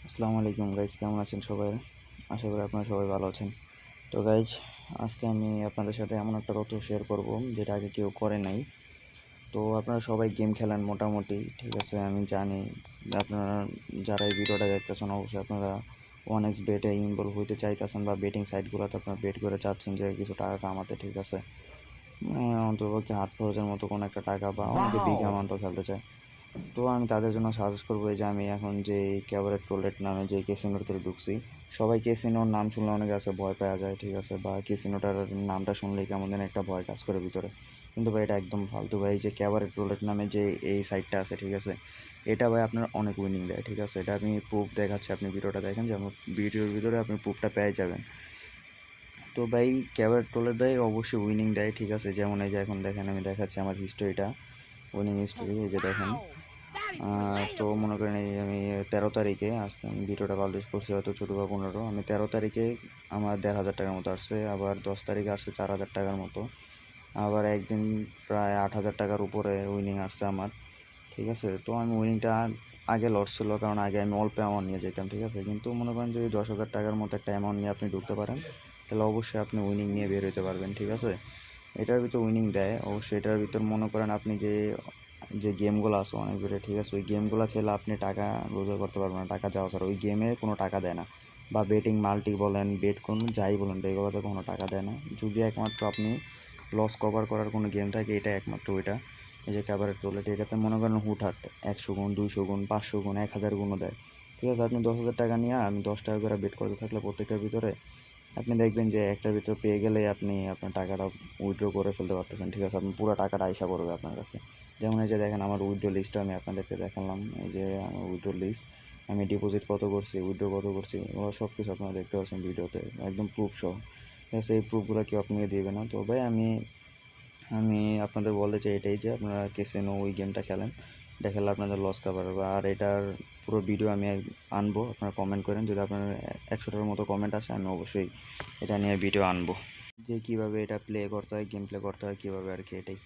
আসসালামু আলাইকুম গাইজ, কেমন আছেন সবাই? আশা করি আপনারা সবাই ভালো আছেন। তো গাইজ, আজকে আমি আপনাদের সাথে এমন একটা তথ্য শেয়ার করব যেটা আগে কেউ করে নাই। তো আপনারা সবাই গেম খেলেন মোটামুটি, ঠিক আছে, আমি জানি। আপনারা যারা এই ভিডিওটা দেখতেছেন অবশ্যই আপনারা ওয়ান এক্স বেটে ইনভলভ হইতে চাইতেছেন বা বেটিং সাইটগুলোতে আপনারা বেট করে চাচ্ছেন যে কিছু টাকা কামাতে, ঠিক আছে। অন্ততপক্ষে হাত খরচের মতো কোনো একটা টাকা, বা অনেকে বিগ অ্যামাউন্টও খেলতে চায়। তো আমি তাদের জন্য সাজেস্ট করবো এই যে আমি এখন যে ক্যাবারেট টোলেট নামে যে ক্যাসিনোর ভিতরে ঢুকছি। সবাই ক্যাসিনোর নাম শুনলে অনেকে আছে ভয় পাওয়া যায়, ঠিক আছে, বা ক্যাসিনোটার নামটা শুনলেই কেমন যেন একটা ভয় কাজ করে ভিতরে। কিন্তু ভাই এটা একদম ফালতু ভাই। যে ক্যাবারেট টোলেট নামে যে এই সাইটটা আছে, ঠিক আছে, এটা ভাই আপনার অনেক উইনিং দেয়, ঠিক আছে। এটা আমি প্রুফ দেখাচ্ছি, আপনি ভিডিওটা দেখেন যে আমার ভিডিওর ভিতরে আপনি প্রুফটা পেয়ে যাবেন। তো ভাই ক্যাবারেট টোলেট ভাই অবশ্যই উইনিং দেয়, ঠিক আছে। যেমন এই যে এখন দেখেন আমি দেখাচ্ছি আমার হিস্টোরিটা, উইনিং হিস্টোরি, এই যে দেখেন। তো মনে করেন এই আমি 13 তারিখে, আজকে আমি ভিডিওটা পাবলিশ করছি হয়তো 14 বা 15, আমি 13 তারিখে আমার 1,500 টাকার মতো আসছে, আবার 10 তারিখে আসছে 4,000 টাকার মতো, আবার একদিন প্রায় 8,000 টাকার উপরে উইনিং আসছে আমার, ঠিক আছে। তো আমি উইনিংটা আগে লস ছিল, কারণ আগে আমি অল্প অ্যামাউন্ট নিয়ে যেতাম, ঠিক আছে। কিন্তু মনে করেন যদি 10,000 টাকার মতো একটা অ্যামাউন্ট নিয়ে আপনি ঢুকতে পারেন, তাহলে অবশ্যই আপনি উইনিং নিয়ে বের হতে পারবেন, ঠিক আছে। এটার ভিতর উইনিং দেয় অবশ্যই। এটার ভিতর মনে করেন আপনি যে যে গেমগুলো আছে অনেক দূরে, ঠিক আছে, ওই গেমগুলো খেলে আপনি টাকা রোজগার করতে পারবেন না, টাকা যাওয়া ছাড়া। ওই গেমে কোনো টাকা দেয় না, বা বেটিং মাল্টি বলেন, বেট কোনো যাই বলেন, এগুলোতে কোনো টাকা দেয় না। যদি একমাত্র আপনি লস কভার করার কোনো গেম থাকে, এটা একমাত্র ওইটা। এই যে ক্যাবারেট রোলেট, এটাতে মনে করেন হুটহাট 100 গুণ, 200 গুণ, 500 গুণ, 1000 গুণও দেয়, ঠিক আছে। আপনি 10,000 টাকা নিয়ে আমি 10 টাকা করে বেট করতে থাকলে প্রত্যেকটার ভিতরে, আপনি দেখবেন যে একটার ভিতর পেয়ে গেলেই আপনি আপনার টাকাটা উইথড্র করে ফেলতে পারতেছেন, ঠিক আছে। আপনি পুরো টাকাটা আইসা পড়বে আপনার কাছে। যেমন এই যে দেখেন আমার উইথড্র লিস্টটা আমি আপনাদেরকে দেখালাম, এই যে আমার উইথড্র লিস্ট, আমি ডিপোজিট কত করছি, উইথড্র কত করছি, ওগুলো সব কিছু আপনারা দেখতে পাচ্ছেন ভিডিওতে, একদম প্রুফ সহ, ঠিক আছে। এই প্রুফগুলো কেউ আপনাকে দেবে না। তো ভাই আমি আমি আপনাদের বলতে চাই এটাই যে আপনারা ক্যাসিনো ওই গেমটা খেলেন, এটা খেলে আপনাদের লস কভার হবে। আর এটার পুরো ভিডিও আমি আনবো, আপনারা কমেন্ট করেন, যদি আপনার 100টার মতো কমেন্ট আসে আমি অবশ্যই এটা নিয়ে ভিডিও আনবো, যে কীভাবে এটা প্লে করতে হয়, গেম প্লে করতে হয় কীভাবে, আর কি, এটাই।